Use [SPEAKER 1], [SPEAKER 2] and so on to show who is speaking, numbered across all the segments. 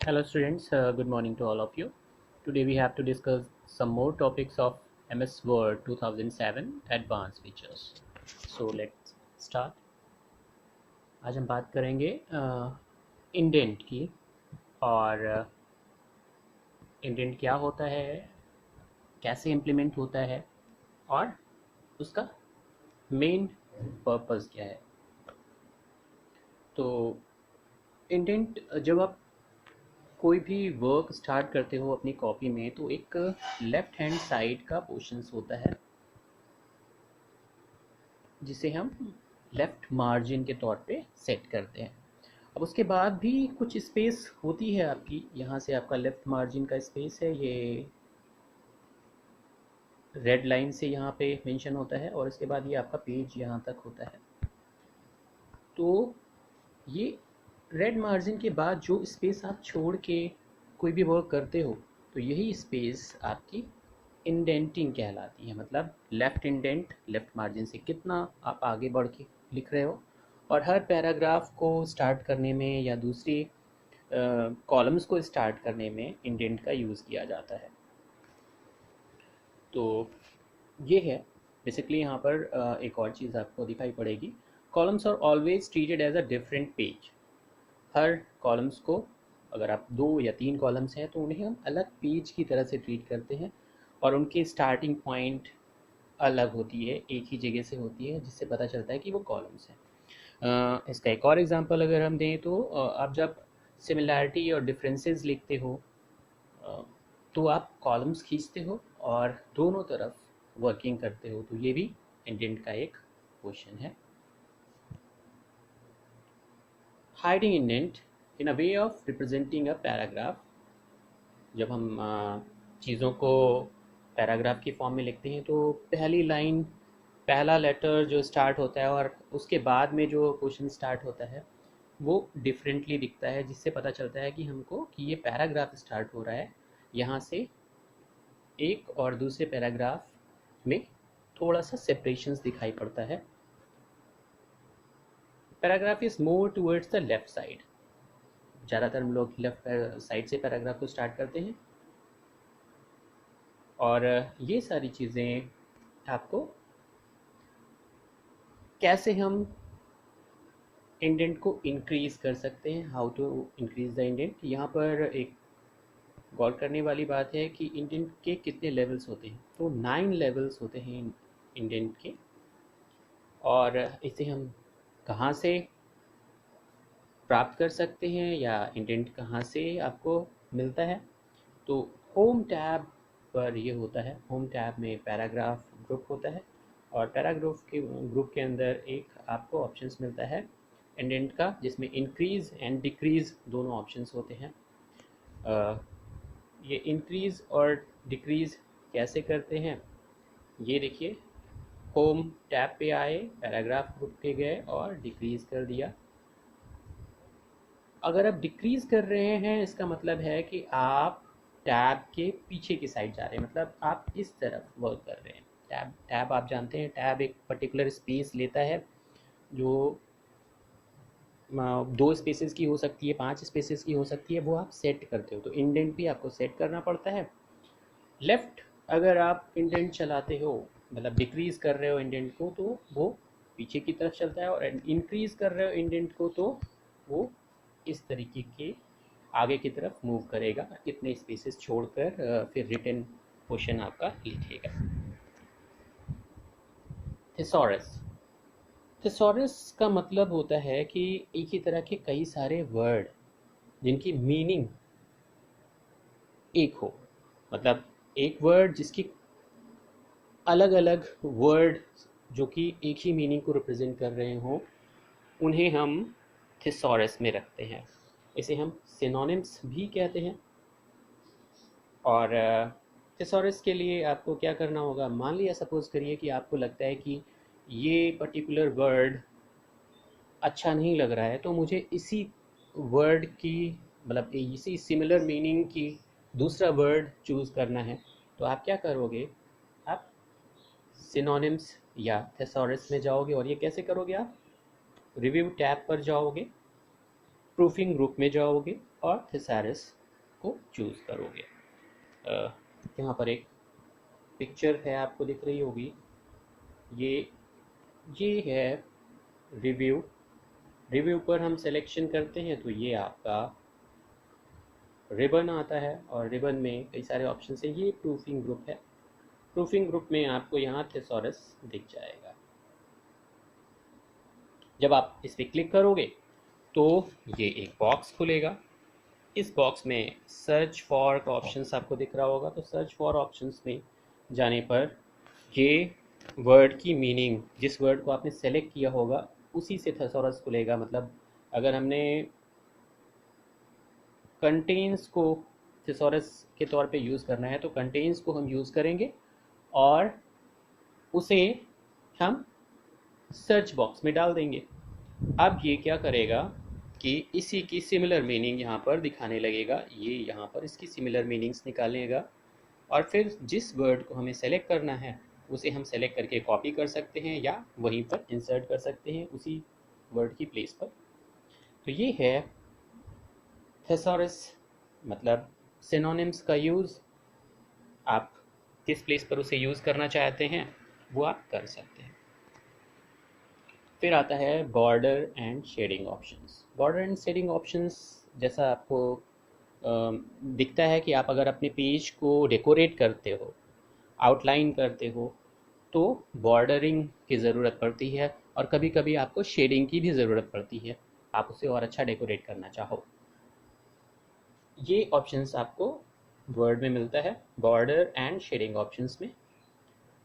[SPEAKER 1] Hello students, good morning to all of you. Today we have to discuss some more topics of MS Word 2007 Advanced Features. So let's start. आज हम बात करेंगे indent की और indent क्या होता है, कैसे इम्प्लीमेंट होता है और उसका मेन पर्पस क्या है। तो इंडेंट जब आप कोई भी वर्क स्टार्ट करते हो अपनी कॉपी में तो एक लेफ्ट हैंड साइड का पोर्शंस होता है जिसे हम लेफ़्ट मार्जिन के तौर पे सेट करते हैं। अब उसके बाद भी कुछ स्पेस होती है आपकी, यहाँ से आपका लेफ़्ट मार्जिन का स्पेस है, ये रेड लाइन से यहाँ पे मेंशन होता है और उसके बाद ये आपका पेज यहाँ तक होता है। तो ये रेड मार्जिन के बाद जो स्पेस आप छोड़ के कोई भी वर्क करते हो तो यही स्पेस आपकी इंडेंटिंग कहलाती है। मतलब लेफ़्ट इंडेंट, लेफ़्ट मार्जिन से कितना आप आगे बढ़ के लिख रहे हो, और हर पैराग्राफ को स्टार्ट करने में या दूसरी कॉलम्स को स्टार्ट करने में इंडेंट का यूज़ किया जाता है। तो ये है बेसिकली। यहाँ पर एक और चीज़ आपको दिखाई पड़ेगी, columns are always treated as a different page. हर कॉलम्स को, अगर आप 2 या 3 कॉलम्स हैं तो उन्हें हम अलग पेज की तरह से ट्रीट करते हैं और उनकी स्टार्टिंग पॉइंट अलग होती है, एक ही जगह से होती है, जिससे पता चलता है कि वो कॉलम्स हैं। इसका एक और एग्जांपल अगर हम दें तो आप जब सिमिलैरिटी और डिफरेंसेस लिखते हो तो आप कॉलम्स खींचते हो और दोनों तरफ वर्किंग करते हो, तो ये भी इंडेंट का एक क्वेश्चन है। Hiding indent in a way of representing a paragraph. जब हम चीज़ों को पैराग्राफ की फॉर्म में लिखते हैं तो पहली लाइन, पहला लेटर जो स्टार्ट होता है और उसके बाद में जो क्वेश्चन स्टार्ट होता है वो डिफरेंटली दिखता है, जिससे पता चलता है कि हमको कि ये पैराग्राफ स्टार्ट हो रहा है यहाँ से, एक और दूसरे पैराग्राफ में थोड़ा सा सेपरेशंस दिखाई पड़ता है। Paragraph is more towards the left side. ज़्यादातर हम लोग लेफ्ट साइड से पैराग्राफ को स्टार्ट करते हैं और ये सारी चीज़ें आपको कैसे हम इंडेंट को इंक्रीज़ कर सकते हैं, how to increase the indent. यहाँ पर एक गौर करने वाली बात है कि इंडेंट के कितने लेवल्स होते हैं। तो 9 लेवल्स होते हैं इंडेंट के, और इसे हम कहाँ से प्राप्त कर सकते हैं या इंडेंट कहाँ से आपको मिलता है। तो होम टैब पर ये होता है। होम टैब में पैराग्राफ ग्रुप होता है और पैराग्राफ के ग्रुप के अंदर एक आपको ऑप्शंस मिलता है इंडेंट का, जिसमें इंक्रीज़ एंड डिक्रीज़ दोनों ऑप्शंस होते हैं। ये इंक्रीज़ और डिक्रीज़ कैसे करते हैं, ये देखिए। होम टैब पे आए, पैराग्राफ ग्रुप के गए और डिक्रीज़ कर दिया। अगर आप डिक्रीज़ कर रहे हैं इसका मतलब है कि आप टैब के पीछे की साइड जा रहे हैं, मतलब आप इस तरफ वर्क कर रहे हैं। टैब टैब आप जानते हैं, टैब एक पर्टिकुलर स्पेस लेता है जो 2 स्पेसेस की हो सकती है, 5 स्पेसेस की हो सकती है, वो आप सेट करते हो। तो इंडेंट भी आपको सेट करना पड़ता है। लेफ़्ट अगर आप इंडेंट चलाते हो, मतलब डिक्रीज़ कर रहे हो इंडेंट को, तो वो पीछे की तरफ चलता है, और इंक्रीज़ कर रहे हो इंडेंट को तो वो इस तरीके के आगे की तरफ मूव करेगा, इतने स्पेसेस छोड़कर फिर रिटन क्वेश्चन आपका लिखेगा। थिसॉरस। थिसॉरस का मतलब होता है कि एक ही तरह के कई सारे वर्ड जिनकी मीनिंग एक हो, मतलब एक वर्ड जिसकी अलग अलग वर्ड जो कि एक ही मीनिंग को रिप्रेजेंट कर रहे हों, उन्हें हम थिसॉरस में रखते हैं। इसे हम सिनोनिम्स भी कहते हैं। और थिसॉरस के लिए आपको क्या करना होगा, मान लिया सपोज करिए कि आपको लगता है कि ये पर्टिकुलर वर्ड अच्छा नहीं लग रहा है, तो मुझे इसी वर्ड की, मतलब इसी सिमिलर मीनिंग की दूसरा वर्ड चूज़ करना है। तो आप क्या करोगे, आप सिनोनिम्स या थिसॉरस में जाओगे। और ये कैसे करोगे, आप रिव्यू टैब पर जाओगे, प्रूफिंग ग्रुप में जाओगे और थिसारस को चूज़ करोगे। यहाँ पर एक पिक्चर है, आपको दिख रही होगी। ये है रिव्यू। रिव्यू पर हम सिलेक्शन करते हैं तो ये आपका रिबन आता है, और रिबन में कई सारे ऑप्शन है। ये प्रूफिंग ग्रुप है। प्रूफिंग ग्रुप में आपको यहाँ थिसॉरस दिख जाएगा। जब आप इस पर क्लिक करोगे तो ये एक बॉक्स खुलेगा। इस बॉक्स में सर्च फॉर का ऑप्शंस आपको दिख रहा होगा। तो सर्च फॉर ऑप्शंस में जाने पर ये वर्ड की मीनिंग, जिस वर्ड को आपने सेलेक्ट किया होगा उसी से थिसॉरस खुलेगा। मतलब अगर हमने कंटेन्स को थिसॉरस के तौर पे यूज़ करना है तो कंटेन्स को हम यूज़ करेंगे और उसे हम सर्च बॉक्स में डाल देंगे। अब ये क्या करेगा कि इसी की सिमिलर मीनिंग यहाँ पर दिखाने लगेगा। ये यहाँ पर इसकी सिमिलर मीनिंग्स निकालेगा और फिर जिस वर्ड को हमें सेलेक्ट करना है उसे हम सेलेक्ट करके कॉपी कर सकते हैं या वहीं पर इंसर्ट कर सकते हैं उसी वर्ड की प्लेस पर। तो ये है थिसॉरस, मतलब सिनोनिम्स का यूज़। आप किस प्लेस पर उसे यूज़ करना चाहते हैं वो आप कर सकते हैं। फिर आता है border and shading options. Border and shading options जैसा आपको दिखता है कि आप अगर अपने पेज को डेकोरेट करते हो, आउटलाइन करते हो, तो बॉर्डरिंग की ज़रूरत पड़ती है और कभी कभी आपको शेडिंग की भी ज़रूरत पड़ती है, आप उसे और अच्छा डेकोरेट करना चाहो। ये ऑप्शंस आपको वर्ड में मिलता है, बॉर्डर एंड शेडिंग ऑप्शंस में।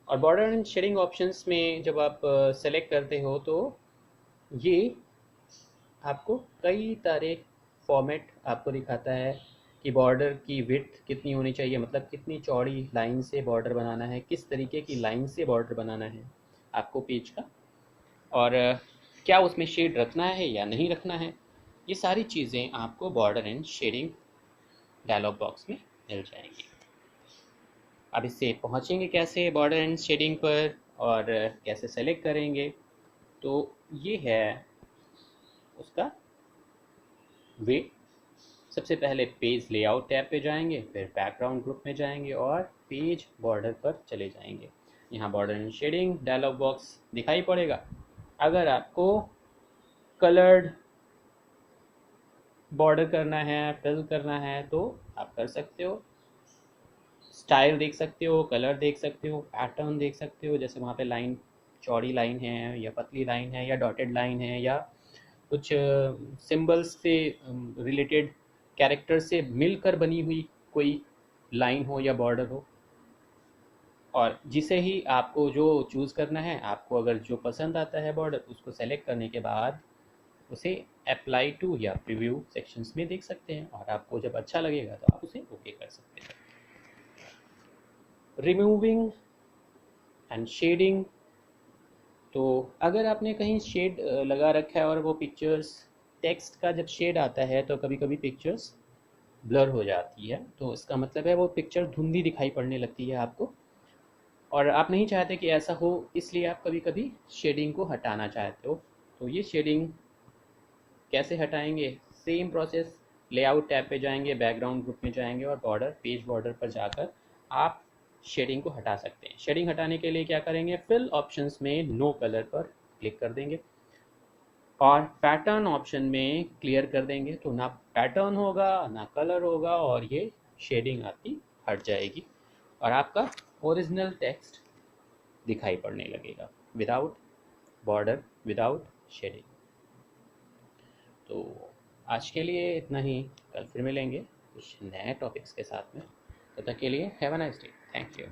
[SPEAKER 1] और बॉर्डर एंड शेडिंग ऑप्शंस में जब आप सेलेक्ट करते हो तो ये आपको कई सारे फॉर्मेट आपको दिखाता है कि बॉर्डर की विड्थ कितनी होनी चाहिए, मतलब कितनी चौड़ी लाइन से बॉर्डर बनाना है, किस तरीके की लाइन से बॉर्डर बनाना है आपको पेज का, और क्या उसमें शेड रखना है या नहीं रखना है। ये सारी चीज़ें आपको border and shading dialog box में मिल जाएंगी। अब इससे पहुंचेंगे कैसे बॉर्डर एंड शेडिंग पर और कैसे सेलेक्ट करेंगे, तो ये है उसका वे। सबसे पहले पेज लेआउट टैब पे जाएंगे, फिर बैकग्राउंड ग्रुप में जाएंगे और पेज बॉर्डर पर चले जाएंगे। यहाँ border and shading dialog box दिखाई पड़ेगा। अगर आपको कलर्ड बॉर्डर करना है, फिल करना है तो आप कर सकते हो। स्टाइल देख सकते हो, कलर देख सकते हो, पैटर्न देख सकते हो, जैसे वहाँ पे लाइन, चौड़ी लाइन है या पतली लाइन है या डॉटेड लाइन है या कुछ सिंबल्स से रिलेटेड कैरेक्टर से मिलकर बनी हुई कोई लाइन हो या बॉर्डर हो। और जिसे ही आपको जो चूज़ करना है, आपको अगर जो पसंद आता है बॉर्डर, उसको सेलेक्ट करने के बाद उसे अप्लाई टू या प्रीव्यू सेक्शंस में देख सकते हैं और आपको जब अच्छा लगेगा तो आप उसे ओके कर सकते हैं। रिमूविंग एंड शेडिंग, तो अगर आपने कहीं शेड लगा रखा है और वो पिक्चर्स, टेक्स्ट का जब शेड आता है तो कभी कभी पिक्चर्स ब्लर हो जाती है, तो इसका मतलब है वो पिक्चर धुंधली दिखाई पड़ने लगती है आपको, और आप नहीं चाहते कि ऐसा हो, इसलिए आप कभी कभी शेडिंग को हटाना चाहते हो। तो ये शेडिंग कैसे हटाएंगे, सेम प्रोसेस, लेआउट टैब पे जाएंगे, बैकग्राउंड ग्रुप में जाएंगे और बॉर्डर, पेज बॉर्डर पर जाकर आप शेडिंग को हटा सकते हैं। शेडिंग हटाने के लिए क्या करेंगे, फिल ऑप्शंस में नो कलर पर क्लिक कर देंगे और पैटर्न ऑप्शन में क्लियर कर देंगे, तो ना पैटर्न होगा ना कलर होगा और ये शेडिंग आपकी हट जाएगी और आपका ओरिजिनल टेक्स्ट दिखाई पड़ने लगेगा विदाउट बॉर्डर, विदाउट शेडिंग। तो आज के लिए इतना ही, कल फिर मिलेंगे कुछ नए टॉपिक्स के साथ में। तब तक के लिए have a nice day, thank you.